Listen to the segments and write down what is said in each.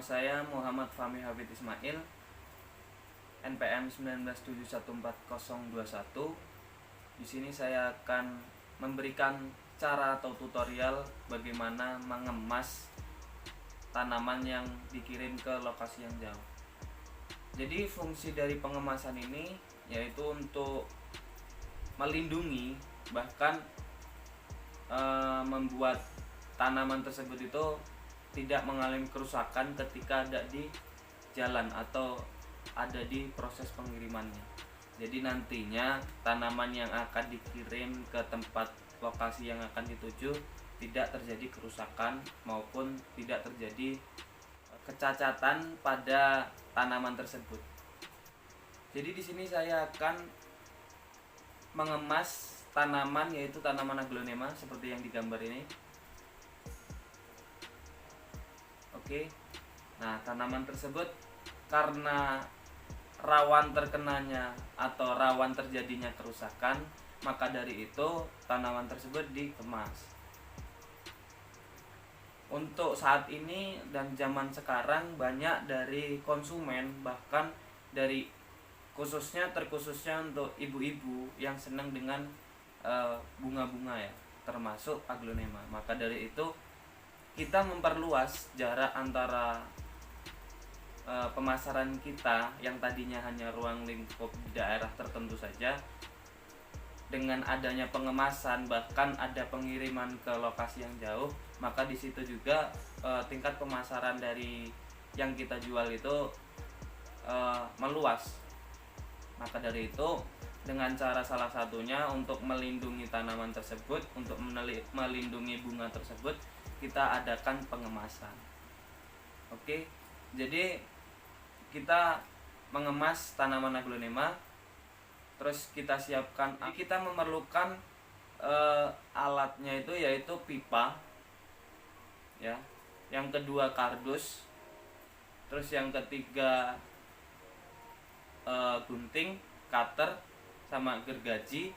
saya Muhammad Fahmi Hafid Ismail, NPM 19714021. Di sini saya akan memberikan cara atau tutorial bagaimana mengemas tanaman yang dikirim ke lokasi yang jauh. Jadi fungsi dari pengemasan ini yaitu untuk melindungi, bahkan membuat tanaman tersebut itu tidak mengalami kerusakan ketika ada di jalan atau ada di proses pengirimannya. Jadi nantinya tanaman yang akan dikirim ke tempat lokasi yang akan dituju tidak terjadi kerusakan maupun tidak terjadi kecacatan pada tanaman tersebut. Jadi di sini saya akan mengemas tanaman, yaitu tanaman aglonema seperti yang digambar ini. Oke. Nah, tanaman tersebut karena rawan terkenanya atau rawan terjadinya kerusakan, maka dari itu tanaman tersebut dikemas. Untuk saat ini dan zaman sekarang banyak dari konsumen, bahkan dari terkhususnya untuk ibu-ibu yang senang dengan bunga-bunga ya, termasuk aglonema. Maka dari itu kita memperluas jarak antara pemasaran kita yang tadinya hanya ruang lingkup di daerah tertentu saja. Dengan adanya pengemasan, bahkan ada pengiriman ke lokasi yang jauh, maka di situ juga tingkat pemasaran dari yang kita jual itu meluas. Maka dari itu dengan cara salah satunya untuk melindungi tanaman tersebut, untuk melindungi bunga tersebut, kita adakan pengemasan. Oke, jadi kita mengemas tanaman aglonema, terus kita siapkan. Kita memerlukan alatnya itu yaitu pipa, ya. Yang kedua kardus, terus yang ketiga gunting, cutter, sama gergaji.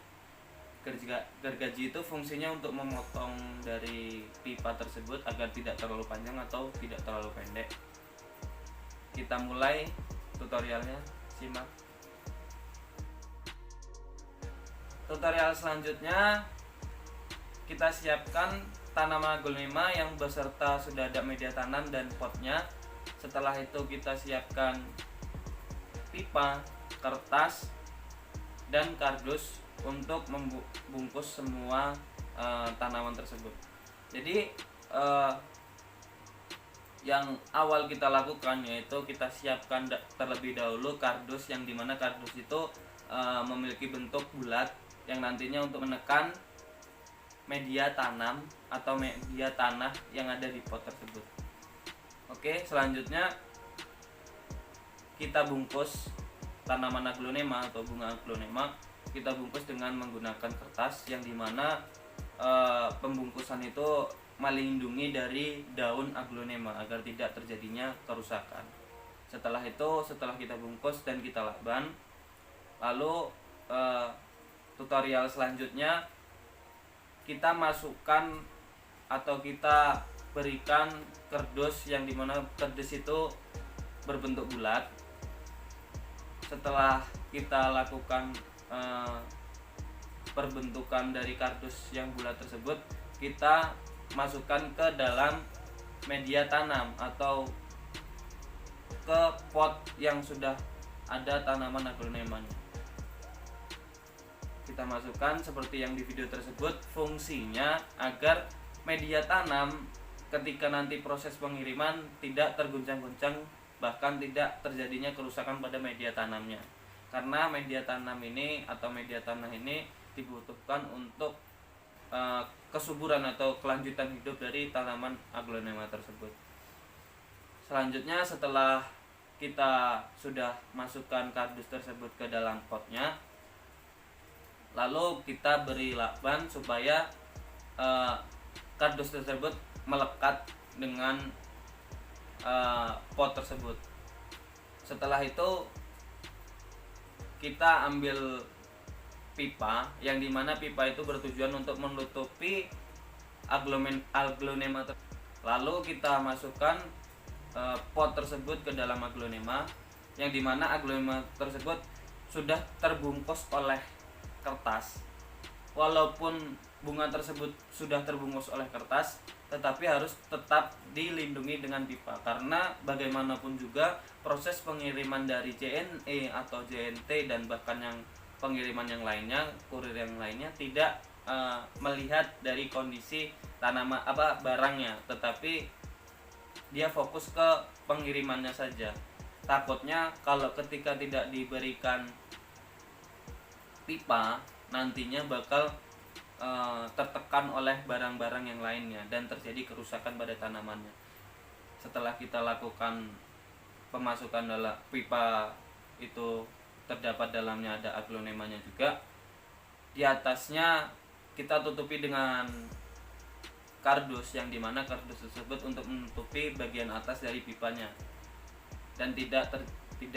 Gergaji itu fungsinya untuk memotong dari pipa tersebut agar tidak terlalu panjang atau tidak terlalu pendek. Kita mulai tutorialnya, simak. Tutorial selanjutnya kita siapkan tanaman aglonema yang beserta sudah ada media tanam dan potnya. Setelah itu kita siapkan pipa, kertas, dan kardus untuk membungkus semua tanaman tersebut. Jadi yang awal kita lakukan yaitu kita siapkan terlebih dahulu kardus, yang dimana kardus itu memiliki bentuk bulat yang nantinya untuk menekan media tanam atau media tanah yang ada di pot tersebut. Oke, selanjutnya kita bungkus tanaman aglonema atau bunga aglonema. Kita bungkus dengan menggunakan kertas, yang dimana pembungkusan itu melindungi dari daun aglonema agar tidak terjadinya kerusakan. Setelah kita bungkus dan kita lakban, lalu tutorial selanjutnya kita masukkan atau kita berikan kardus, yang dimana kardus itu berbentuk bulat. Setelah kita lakukan perbentukan dari kardus yang bulat tersebut, kita masukkan ke dalam media tanam atau ke pot yang sudah ada tanaman aglonemanya. Kita masukkan seperti yang di video tersebut. Fungsinya agar media tanam ketika nanti proses pengiriman tidak terguncang-guncang, bahkan tidak terjadinya kerusakan pada media tanamnya. Karena media tanam ini atau media tanah ini dibutuhkan untuk kesuburan atau kelanjutan hidup dari tanaman aglonema tersebut. Selanjutnya, setelah kita sudah masukkan kardus tersebut ke dalam potnya, lalu kita beri lakban supaya kardus tersebut melekat dengan pot tersebut. Setelah itu kita ambil pipa, yang dimana pipa itu bertujuan untuk menutupi aglonema. Lalu kita masukkan pot tersebut ke dalam aglonema, yang dimana aglonema tersebut sudah terbungkus oleh kertas. Walaupun bunga tersebut sudah terbungkus oleh kertas, tetapi harus tetap dilindungi dengan pipa, karena bagaimanapun juga proses pengiriman dari JNE atau JNT dan bahkan yang pengiriman yang lainnya, kurir yang lainnya tidak melihat dari kondisi tanaman barangnya, tetapi dia fokus ke pengirimannya saja. Takutnya kalau ketika tidak diberikan pipa, nantinya bakal tertekan oleh barang-barang yang lainnya dan terjadi kerusakan pada tanamannya. Setelah kita lakukan pemasukan dalam pipa itu, terdapat dalamnya ada aglonemanya juga. Di atasnya kita tutupi dengan kardus, yang dimana kardus tersebut untuk menutupi bagian atas dari pipanya dan tidak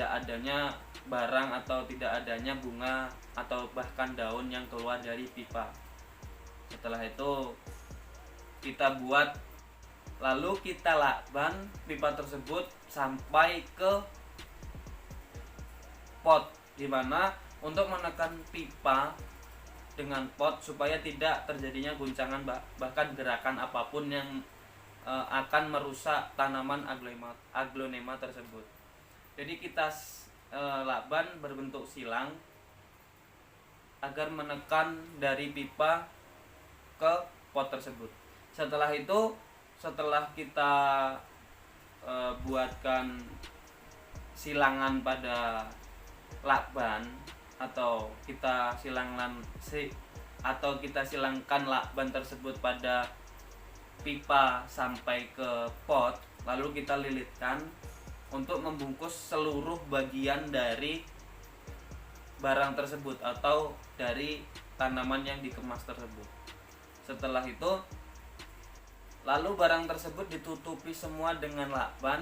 adanya barang atau tidak adanya bunga atau bahkan daun yang keluar dari pipa. Setelah itu kita buat, lalu kita lakban pipa tersebut sampai ke pot, dimana untuk menekan pipa dengan pot supaya tidak terjadinya guncangan bahkan gerakan apapun yang akan merusak tanaman aglonema tersebut. Jadi kita lakban berbentuk silang agar menekan dari pipa ke pot tersebut. Setelah itu, setelah kita buatkan silangan pada lakban, atau kita silangkan lakban tersebut pada pipa sampai ke pot, lalu kita lilitkan untuk membungkus seluruh bagian dari barang tersebut atau dari tanaman yang dikemas tersebut. Setelah itu, lalu barang tersebut ditutupi semua dengan lakban.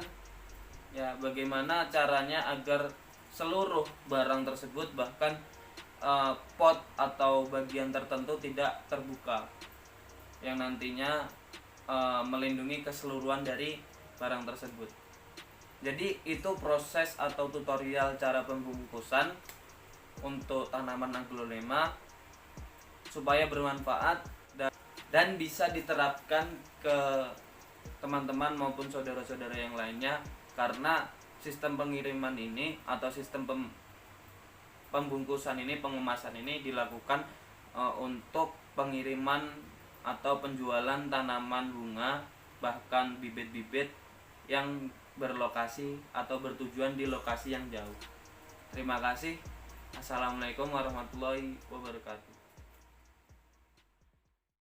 Ya, bagaimana caranya agar seluruh barang tersebut, bahkan pot atau bagian tertentu tidak terbuka, yang nantinya melindungi keseluruhan dari barang tersebut. Jadi itu proses atau tutorial cara pembungkusan untuk tanaman aglonema supaya bermanfaat dan bisa diterapkan ke teman-teman maupun saudara-saudara yang lainnya, karena sistem pengiriman ini atau sistem pembungkusan ini, pengemasan ini dilakukan untuk pengiriman atau penjualan tanaman bunga, bahkan bibit-bibit yang berlokasi atau bertujuan di lokasi yang jauh. Terima kasih. Assalamualaikum warahmatullahi wabarakatuh.